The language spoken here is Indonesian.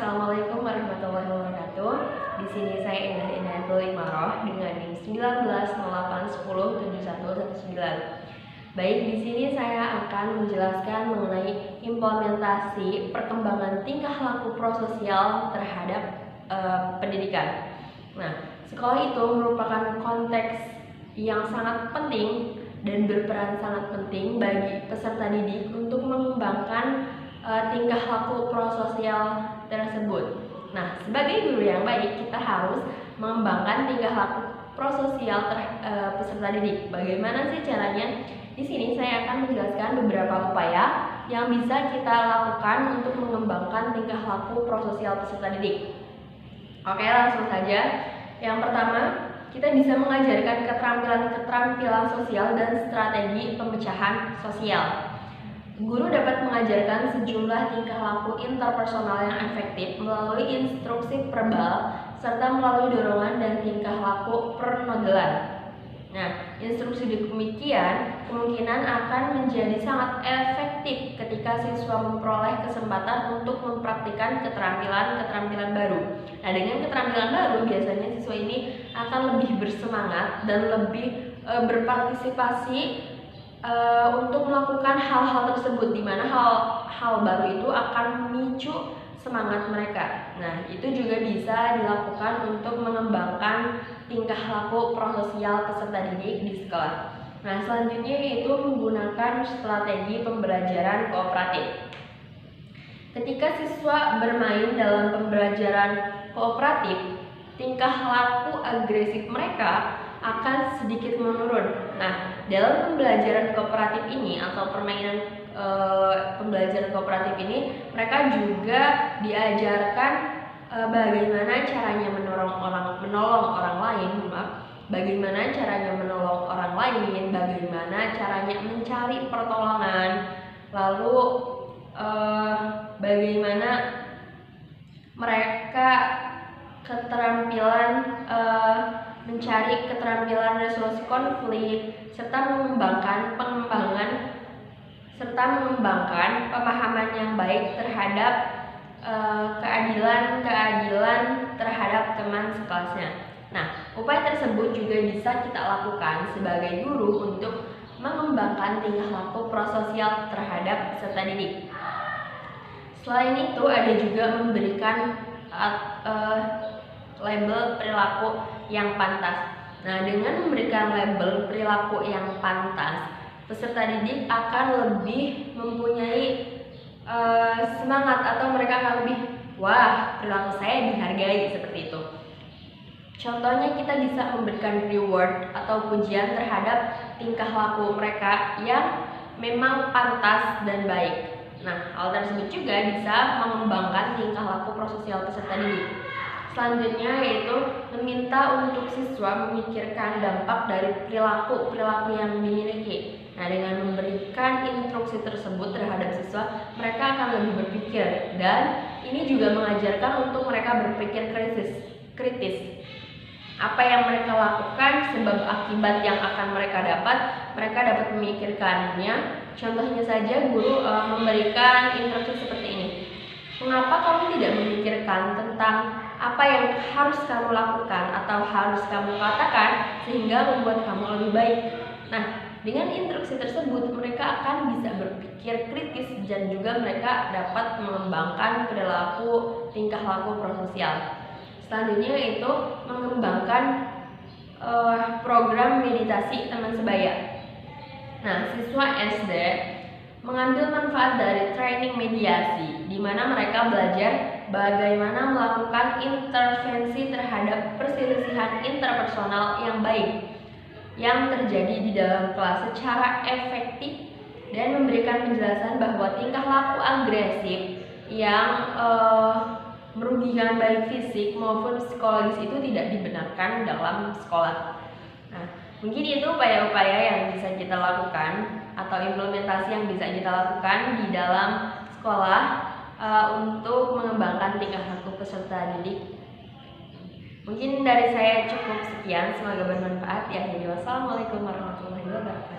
Assalamualaikum warahmatullahi wabarakatuh. Di sini saya Indah Indayatul Imaroh dengan NIM 1908107119. Baik, di sini saya akan menjelaskan mengenai implementasi perkembangan tingkah laku prososial terhadap pendidikan. Nah, sekolah itu merupakan konteks yang sangat penting dan berperan sangat penting bagi peserta didik untuk mengembangkan tingkah laku prososial tersebut. Nah, sebagai guru yang baik, kita harus mengembangkan tingkah laku prososial peserta didik. Bagaimana sih caranya? Di sini saya akan menjelaskan beberapa upaya yang bisa kita lakukan untuk mengembangkan tingkah laku prososial peserta didik. Oke, langsung saja. Yang pertama, kita bisa mengajarkan keterampilan sosial dan strategi pemecahan sosial. Guru dapat mengajarkan sejumlah tingkah laku interpersonal yang efektif melalui instruksi verbal serta melalui dorongan dan tingkah laku pernodelan. Nah, instruksi demikian kemungkinan akan menjadi sangat efektif ketika siswa memperoleh kesempatan untuk mempraktikkan keterampilan baru. Nah, dengan keterampilan baru biasanya siswa ini akan lebih bersemangat dan lebih berpartisipasi untuk melakukan hal-hal tersebut, di mana hal baru itu akan memicu semangat mereka. Nah, itu juga bisa dilakukan untuk mengembangkan tingkah laku prososial peserta didik di sekolah. Nah, selanjutnya yaitu menggunakan strategi pembelajaran kooperatif. Ketika siswa bermain dalam pembelajaran kooperatif, tingkah laku agresif mereka akan sedikit menurun. Nah, dalam pembelajaran kooperatif ini atau permainan pembelajaran kooperatif ini, mereka juga diajarkan bagaimana caranya menolong orang lain, bagaimana caranya menolong orang lain, bagaimana caranya mencari pertolongan, lalu bagaimana mereka mencari keterampilan resolusi konflik serta mengembangkan pemahaman yang baik terhadap keadilan terhadap teman sekelasnya. Nah, upaya tersebut juga bisa kita lakukan sebagai guru untuk mengembangkan tingkah laku prososial terhadap peserta didik. Selain itu, ada juga memberikan label perilaku yang pantas. Nah, dengan memberikan label perilaku yang pantas, peserta didik akan lebih mempunyai semangat atau mereka akan lebih, wah, perilaku saya dihargai, seperti itu. Contohnya, kita bisa memberikan reward atau pujian terhadap tingkah laku mereka yang memang pantas dan baik. Nah, hal tersebut juga bisa mengembangkan tingkah laku prososial peserta didik. Selanjutnya yaitu meminta untuk siswa memikirkan dampak dari perilaku yang dimiliki. Nah, dengan memberikan instruksi tersebut terhadap siswa, mereka akan lebih berpikir, dan ini juga mengajarkan untuk mereka berpikir kritis. Apa yang mereka lakukan, sebab akibat yang akan mereka dapat memikirkannya. Contohnya saja, guru memberikan instruksi seperti ini. Mengapa kamu tidak memikirkan tentang apa yang harus kamu lakukan atau harus kamu katakan sehingga membuat kamu lebih baik? Nah, dengan instruksi tersebut mereka akan bisa berpikir kritis dan juga mereka dapat mengembangkan tingkah laku prososial. Selanjutnya yaitu mengembangkan program meditasi teman sebaya. Nah, siswa SD mengambil manfaat dari training mediasi, di mana mereka belajar bagaimana melakukan intervensi terhadap perselisihan interpersonal yang baik yang terjadi di dalam kelas secara efektif, dan memberikan penjelasan bahwa tingkah laku agresif yang merugikan baik fisik maupun psikologis itu tidak dibenarkan dalam sekolah. Nah, mungkin itu upaya-upaya yang bisa kita lakukan atau implementasi yang bisa kita lakukan di dalam sekolah untuk mengembangkan tingkah laku peserta didik. Mungkin dari saya cukup sekian, semoga bermanfaat ya. Wassalamualaikum warahmatullahi wabarakatuh.